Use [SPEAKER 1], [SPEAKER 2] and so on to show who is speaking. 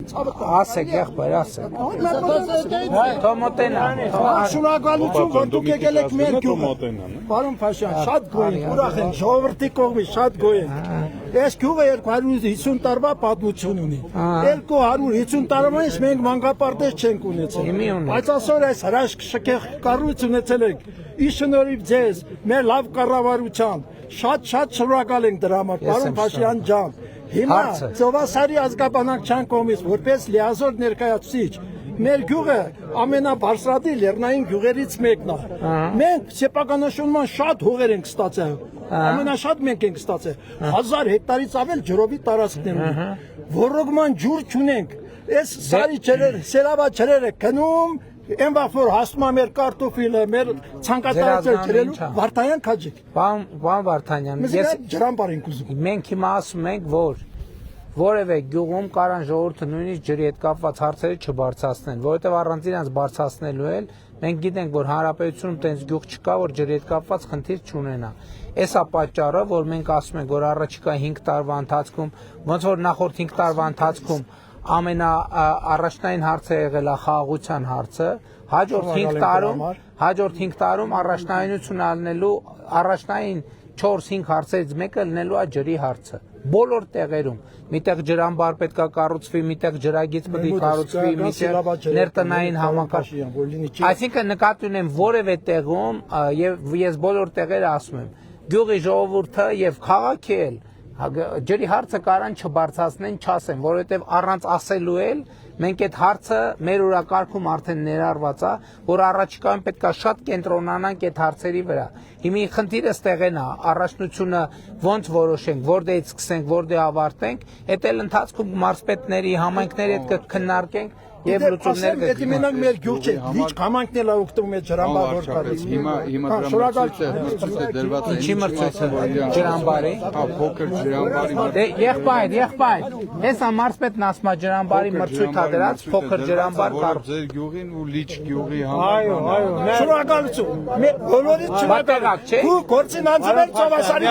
[SPEAKER 1] Ասեք, եղբայր, ասեք։ Թող մոտենան։
[SPEAKER 2] Շնորհակալություն, որ դուք եկել եք մեր գյուղը։ Պարոն Փաշյան, շատ գոհ ենք, ուրախ ենք, ժողովրդի կողմից շատ գոհ ենք։ Այս գյուղը 250 տարվա պատմություն ունի։ 250 տարվանից մենք մանկապարտեզ չենք ունեցել։ Բայց այսօր այս հրաշք կառույց ունեցել ենք։ Ի շնորհիվ ձեզ, մեր լավ կառավարության, շատ շնորհակալ ենք դրա համար, պարոն Փաշյան ջան։ Հիմա Ծովասարի ազգաբնակչության կողմից որպես լիազոր ներկայացուցիչ մեր գյուղը ամենաբարձրադիր լեռնային գյուղերից մեկն է։ Մենք սեփականաշնորհման շատ հողեր ենք ստացել։ Ամենաշատ մենք ենք ստացել 1000 հեկտարից ավել ջրովի տարածքներ ունենք։ Ոռոգման ջուր չունենք։ Այս սարի ջրերը, սերավա ջրերը գնում Են վախոր հասնում է մեր կարտոֆիլը, մեր ցանկատարած ջրելու Վարդանյան քաջիկ։
[SPEAKER 1] Պարոն Վարդանյան,
[SPEAKER 2] ես ջրամբար ենք ուզում։
[SPEAKER 1] Մենք հիմա ասում ենք, որ որևէ գյուղում կարան ժողովուրդը նույնիսկ ջրի հետ կապված հարցերը չբարձրացնեն, որովհետև առանց իրանց բարձրացնելու էլ մենք գիտենք, որ հանրապետությունում տենց գյուղ չկա, որ ջրի հետ կապված խնդիր չունենա։ Էսա պատճառը, որ մենք ասում ենք, որ առաջիկա 5 տարվա ընթացքում, ոնց որ նախորդ 5 տարվա ընթացքում ամենաառաջնային հարցը եղել է խաղաղության հարցը, հաջորդ 5 տարում առաջնայինություն առնելու առաջնային 4-5 հարցերից մեկը լինելու է ջրի հարցը։ Բոլոր տեղերում, միտեղ ջրամբար պետք է կառուցվի, միտեղ ջրագիծ պետք է կառուցվի, միտեղ ներտնային համակարգ։ Այսինքն նկատի ունեմ որևէ տեղում եւ ես բոլոր տեղերը ասում եմ, գյուղի ժողովուրդը եւ քաղաքի էլ ջրի հարցը կարան չբարձրացնեն, չասեն, որովհետև առանց ասելու էլ մենք այդ հարցը մեր օրակարգում արդեն ներառված է, որ առաջիկայում պետք է շատ կենտրոնանանք այդ հարցերի վրա։ Հիմա խնդիրը ստեղեն է, առաջնությունը ոնց որոշենք, որտեղից սկսենք, որտեղ ավարտենք, այդ էլ ընթացքում մարզպետների, համայնքների հետ կքննարկենք եւ լուծումներ
[SPEAKER 2] գտնենք։ Եթե մենակ մեր գյուղ չէ, լիճ համայնքն էլ օգտվում է ջրամբար որ կառուցվի։
[SPEAKER 3] Հիմա դրված է։
[SPEAKER 1] Ինչի մրցույթը ջրամբարի։
[SPEAKER 3] Փոքր ջրամբարի։
[SPEAKER 1] Դե եղբայր, հեսա մարզպետն ասում է ջրամբարի մրցույթ ա դրած, փոքր ջրամբար կառուցվի։
[SPEAKER 3] Ձեր գյուղին ու լիճ գյուղի համար։
[SPEAKER 2] Այո, շնորհակալություն։ Բոլորից շնորհակալ։
[SPEAKER 1] Դու
[SPEAKER 2] գործին անձնել Ծովասարի